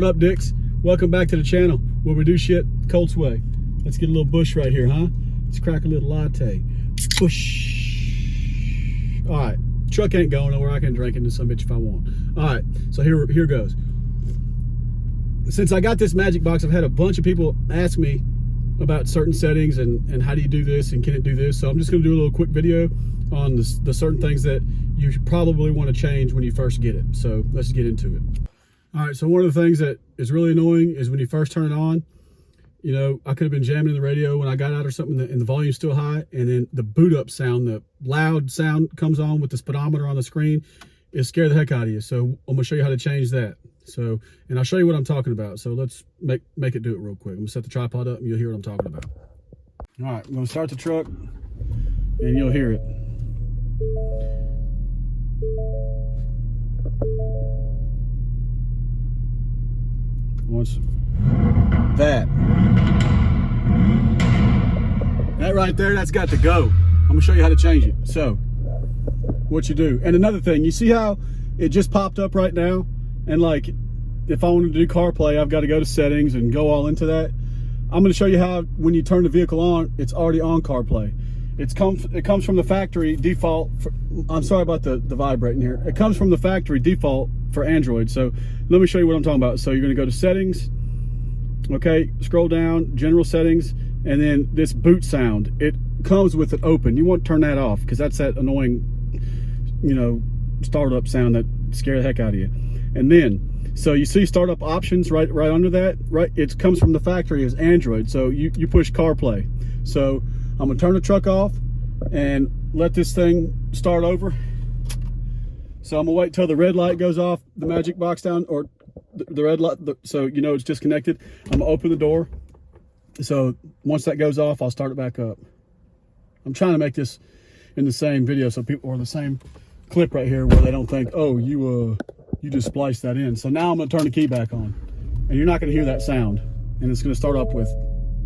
What up, dicks? Welcome back to the channel where we do shit Colts way. Let's get a little bush right here, huh? Let's crack a little latte. Bush. All right, truck ain't going nowhere. I can drink into some bitch if I want. All right, so here goes. Since I got this magic box, I've had a bunch of people ask me about certain settings and how do you do this and can it do this. So I'm just gonna do a little quick video on the certain things that you probably want to change when you first get it. So let's get into it. All right, so one of the things that is really annoying is when you first turn it on, you know, I could have been jamming in the radio when I got out or something and the volume's still high, and then the boot up sound, the loud sound comes on with the speedometer on the screen. It scared the heck out of you. So I'm gonna show you how to change that. So, and I'll show you what I'm talking about. So let's make it do it real quick. I'm gonna set the tripod up and you'll hear what I'm talking about. All right, I'm gonna start the truck and you'll hear it. Once that right there, that's got to go. I'm gonna show you how to change it. So what you do, and another thing, you see how it just popped up right now, and like if I wanted to do CarPlay, I've got to go to settings and go all into that. I'm going to show you how when you turn the vehicle on, it's already on CarPlay. It comes from the factory default I'm sorry about the vibrating here. It comes from the factory default for Android. So let me show you what I'm talking about. So you're going to go to settings, okay, scroll down, general settings, and then this boot sound, it comes with it open. You want to turn that off because that's that annoying, you know, startup sound that scares the heck out of you. And then, so you see startup options right under that, right? It comes from the factory as Android. So you push CarPlay. So I'm gonna turn the truck off and let this thing start over. So I'm gonna wait till the red light goes off, the magic box down, or the red light, so you know it's disconnected. I'm gonna open the door. So once that goes off, I'll start it back up. I'm trying to make this in the same video so people, or the same clip right here, where they don't think, oh, you just spliced that in. So now I'm gonna turn the key back on, and you're not gonna hear that sound, and it's gonna start up with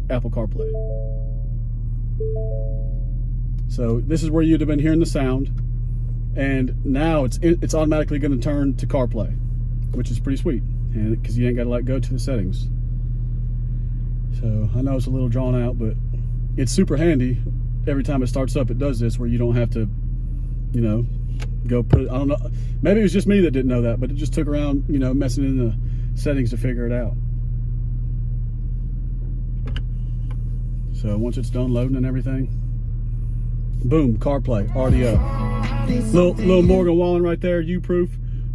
Apple CarPlay. So this is where you'd have been hearing the sound, and now it's automatically gonna turn to CarPlay, which is pretty sweet, and because you ain't gotta go to the settings. So I know it's a little drawn out, but it's super handy. Every time it starts up, it does this, where you don't have to, you know, go put it, I don't know, maybe it was just me that didn't know that, but it just took around, you know, messing in the settings to figure it out. So once it's done loading and everything, boom, CarPlay already up. Little Morgan Wallen right there, U-proof,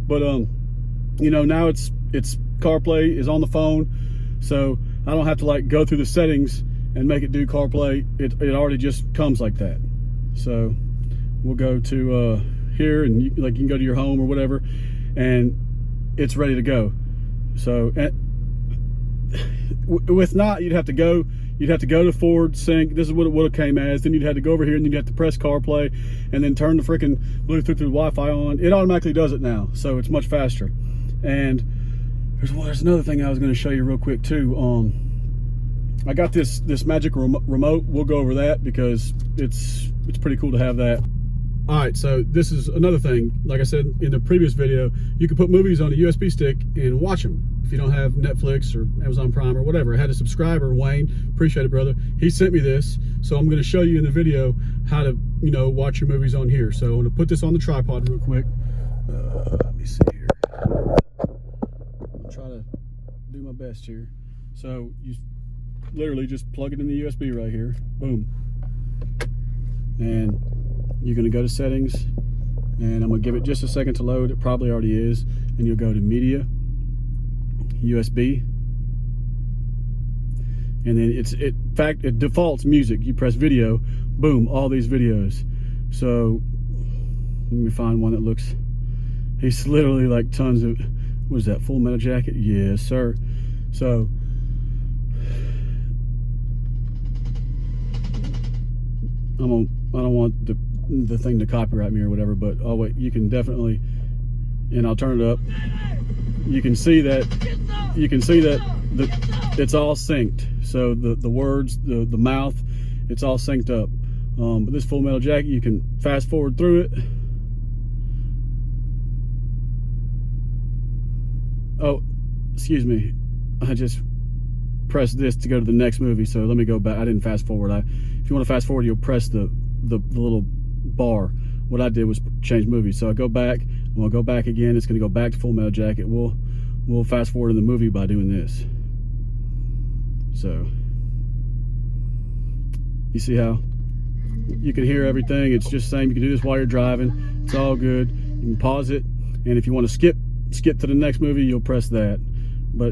but you know, now it's CarPlay is on the phone, so I don't have to like go through the settings and make it do CarPlay. It already just comes like that. So we'll go to here, and you can go to your home or whatever, and it's ready to go. So with not, you'd have to go to forward sync. This is what it came as. Then you'd have to go over here and you'd have to press CarPlay and then turn the freaking Bluetooth through the Wi-Fi on. It automatically does it now, so it's much faster. And there's another thing I was going to show you real quick too. I got this magic remote. We'll go over that because it's pretty cool to have that. All right, so this is another thing. Like I said in the previous video, you can put movies on a USB stick and watch them if you don't have Netflix or Amazon Prime or whatever. I had a subscriber, Wayne, appreciate it, brother. He sent me this, so I'm gonna show you in the video how to, you know, watch your movies on here. So I'm gonna put this on the tripod real quick. Let me see here. I'll try to do my best here. So you literally just plug it in the USB right here, boom. And you're going to go to settings, and I'm going to give it just a second to load. It probably already is. And you'll go to media, USB, and then it defaults music. You press video, boom, all these videos. So let me find one that looks, he's literally like tons of, what is that, Full Metal Jacket? Yes, sir. So I don't want the thing to copyright me or whatever, but oh wait, you can definitely, and I'll turn it up. You can see that it's all synced. So the words, the mouth, it's all synced up. But this Full Metal Jacket, you can fast forward through it. Oh, excuse me, I just pressed this to go to the next movie. So let me go back. I didn't fast forward. If you want to fast forward, you'll press the little bar. What I did was change movies. So I go back. I'm gonna go back again. It's gonna go back to Full Metal Jacket. We'll fast forward in the movie by doing this. So you see how you can hear everything. It's just the same. You can do this while you're driving. It's all good. You can pause it, and if you want to skip to the next movie, you'll press that.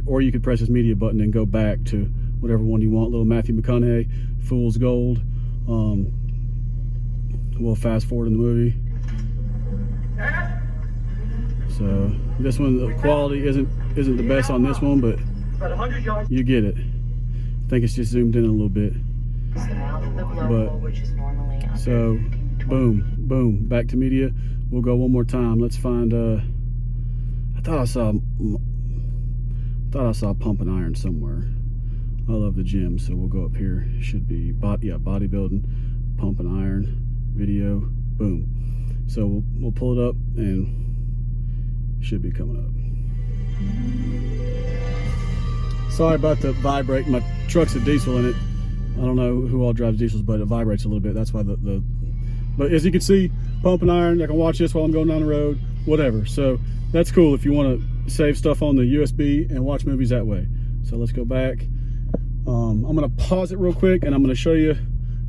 Or you could press this media button and go back to whatever one you want. Little Matthew McConaughey, Fool's Gold. We'll fast forward in the movie. So this one, the quality isn't the best on this one, but you get it. I think it's just zoomed in a little bit. But so boom, back to media. We'll go one more time. Let's find I thought I saw Pump and Iron somewhere. I love the gym, so we'll go up here. It should be bodybuilding, Pump and Iron, video, boom. So we'll pull it up and it should be coming up. Sorry about the vibrate. My truck's a diesel in it. I don't know who all drives diesels, but it vibrates a little bit. That's why but as you can see, Pump and Iron, I can watch this while I'm going down the road, whatever. So that's cool if you want to save stuff on the USB and watch movies that way. So let's go back. I'm going to pause it real quick and I'm going to show you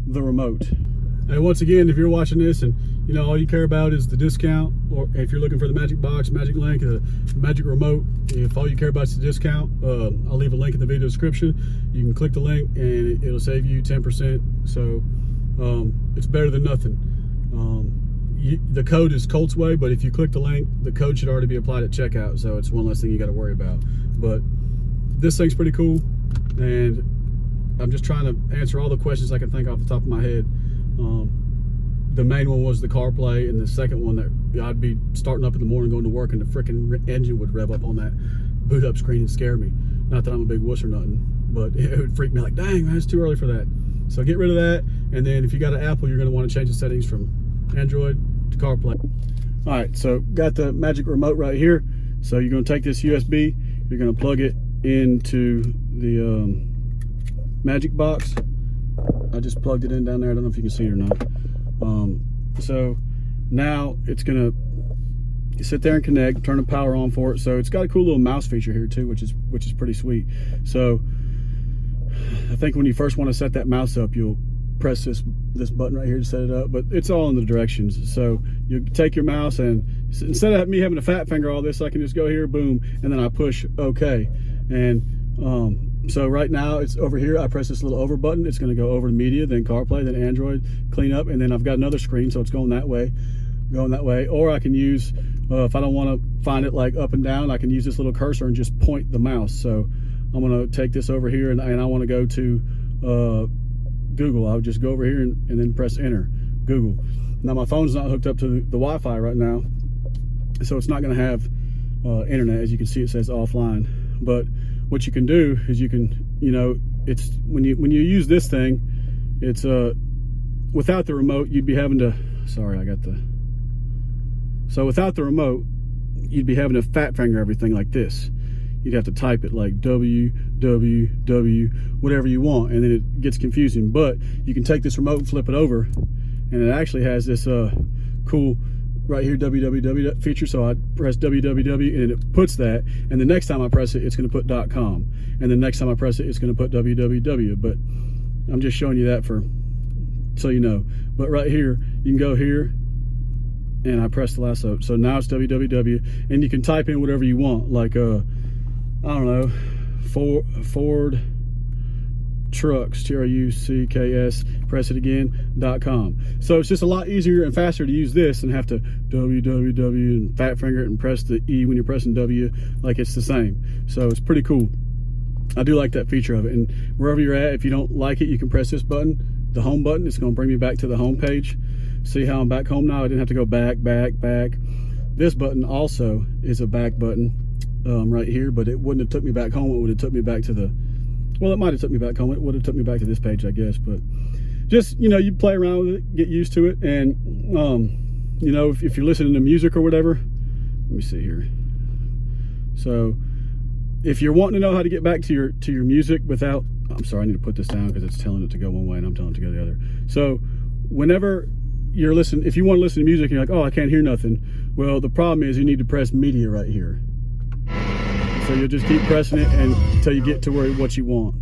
the remote. And once again, if you're watching this and you know all you care about is the discount, or if you're looking for the Magic Box, Magic Link, the Magic Remote, if all you care about is the discount, I'll leave a link in the video description. You can click the link and it'll save you 10%. So it's better than nothing. The code is COLTS way, but if you click the link, the code should already be applied at checkout, so it's one less thing you got to worry about. But this thing's pretty cool, and I'm just trying to answer all the questions I can think off the top of my head. The main one was the CarPlay, and the second one that I'd be starting up in the morning going to work and the freaking engine would rev up on that boot up screen and scare me. Not that I'm a big wuss or nothing, but it would freak me like, dang man, it's too early for that. So get rid of that, and then if you got an Apple, you're going to want to change the settings from Android to CarPlay. All right, so got the Magic Remote right here. So you're going to take this USB, you're going to plug it into the Magic Box. I just plugged it in down there. I don't know if you can see it or not. So now it's going to sit there and connect, turn the power on for it. So it's got a cool little mouse feature here too, which is pretty sweet. So I think when you first want to set that mouse up, you'll press this button right here to set it up, but it's all in the directions. So you take your mouse, and instead of me having a fat finger all this, I can just go here, boom, and then I push OK. And so right now it's over here. I press this little over button. It's going to go over to media, then CarPlay, then Android, clean up, and then I've got another screen, so it's going that way. Or I can use, if I don't want to find it like up and down, I can use this little cursor and just point the mouse. So I'm going to take this over here, and I want to go to Google. I would just go over here and then press enter, Google. Now my phone's not hooked up to the Wi-Fi right now, so it's not going to have internet. As you can see, it says offline. But what you can do is you can, it's when you use this thing, it's without the remote you'd be having to, without the remote you'd be having to fat finger everything like this. You'd have to type it like www, whatever you want, and then it gets confusing. But you can take this remote and flip it over, and it actually has this cool right here www feature. So I press www and it puts that, and the next time I press it, it's going to put .com, and the next time I press it, it's going to put www. But I'm just showing you that so you know. But right here, you can go here, and I press the last up. So now it's www, and you can type in whatever you want, like I don't know, Ford Trucks, TRUCKS, press it again, .com. So it's just a lot easier and faster to use this and have to www and fat finger it and press the E when you're pressing W, like it's the same. So it's pretty cool. I do like that feature of it. And wherever you're at, if you don't like it, you can press this button, the home button. It's going to bring me back to the home page. See how I'm back home now? I didn't have to go back. This button also is a back button. Right here, but it wouldn't have took me back home. It would have took me back to it might have took me back home. It would have took me back to this page, I guess. But just, you play around with it, get used to it. And if you're listening to music or whatever, let me see here. So if you're wanting to know how to get back to your music without, I'm sorry, I need to put this down because it's telling it to go one way and I'm telling it to go the other. So whenever you're listening, if you want to listen to music and you're like, oh, I can't hear nothing. Well, the problem is you need to press media right here. So you'll just keep pressing it until you get to what you want.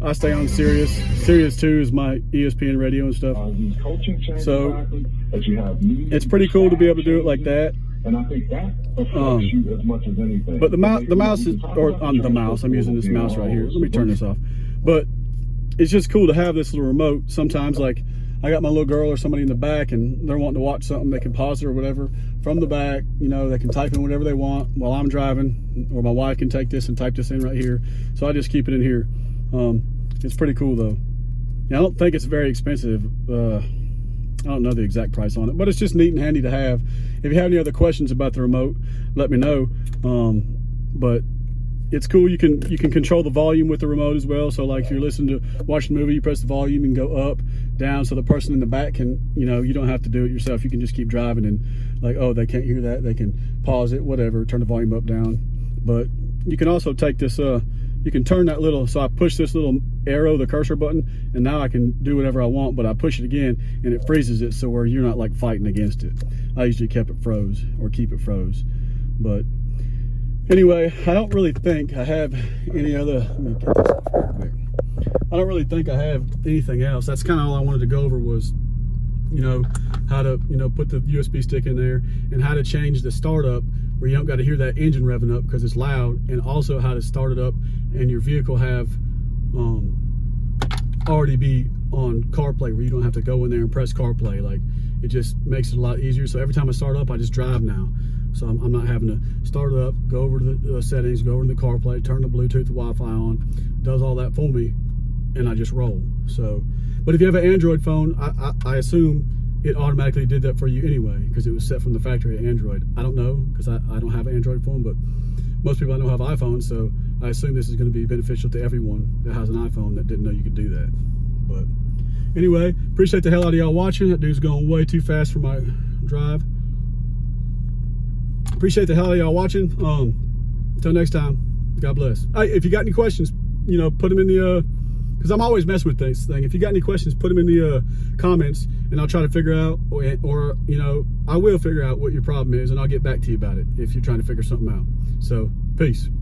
I stay on Sirius. Sirius 2 is my ESPN radio and stuff. So it's pretty cool to be able to do it like that. And I think that affects you as much as anything. But the mouse is, or on the mouse, I'm using this mouse right here. Let me turn this off. But it's just cool to have this little remote. Sometimes, like, I got my little girl or somebody in the back and they're wanting to watch something, they can pause it or whatever from the back. You know, they can type in whatever they want while I'm driving, or my wife can take this and type this in right here. So I just keep it in here. It's pretty cool though. Yeah, I don't think it's very expensive. I don't know the exact price on it, but it's just neat and handy to have. If you have any other questions about the remote, let me know. But it's cool. You can control the volume with the remote as well. So like if you're listening to watching a movie, you press the volume and go up, down, so the person in the back can, you know, you don't have to do it yourself. You can just keep driving and like, oh, they can't hear that, they can pause it, whatever, turn the volume up, down. But you can also take this, you can turn that little, so I push this little arrow, the cursor button, and now I can do whatever I want, but I push it again and it freezes it so where you're not like fighting against it. I usually keep it froze. But anyway, I don't really think I have any other, let me get this off real quick. I don't really think I have anything else. That's kind of all I wanted to go over was, you know, how to, you know, put the USB stick in there and how to change the startup where you don't got to hear that engine revving up because it's loud, and also how to start it up and your vehicle have already be on CarPlay where you don't have to go in there and press CarPlay. Like, it just makes it a lot easier. So every time I start up, I just drive now. So I'm not having to start it up, go over to the settings, go over to the CarPlay, turn the Bluetooth, the Wi-Fi on, does all that for me, and I just roll. So, but if you have an Android phone, I assume it automatically did that for you anyway because it was set from the factory at Android. I don't know because I don't have an Android phone, but most people I know have iPhones, so I assume this is going to be beneficial to everyone that has an iPhone that didn't know you could do that. But anyway, appreciate the hell out of y'all watching. That dude's going way too fast for my drive. Appreciate the hell out of y'all watching. Until next time, God bless. Hey, if you got any questions, you know, put them in the because I'm always messing with this thing. If you got any questions, put them in the comments and I'll try to figure out, or you know, I will figure out what your problem is and I'll get back to you about it if you're trying to figure something out. So peace.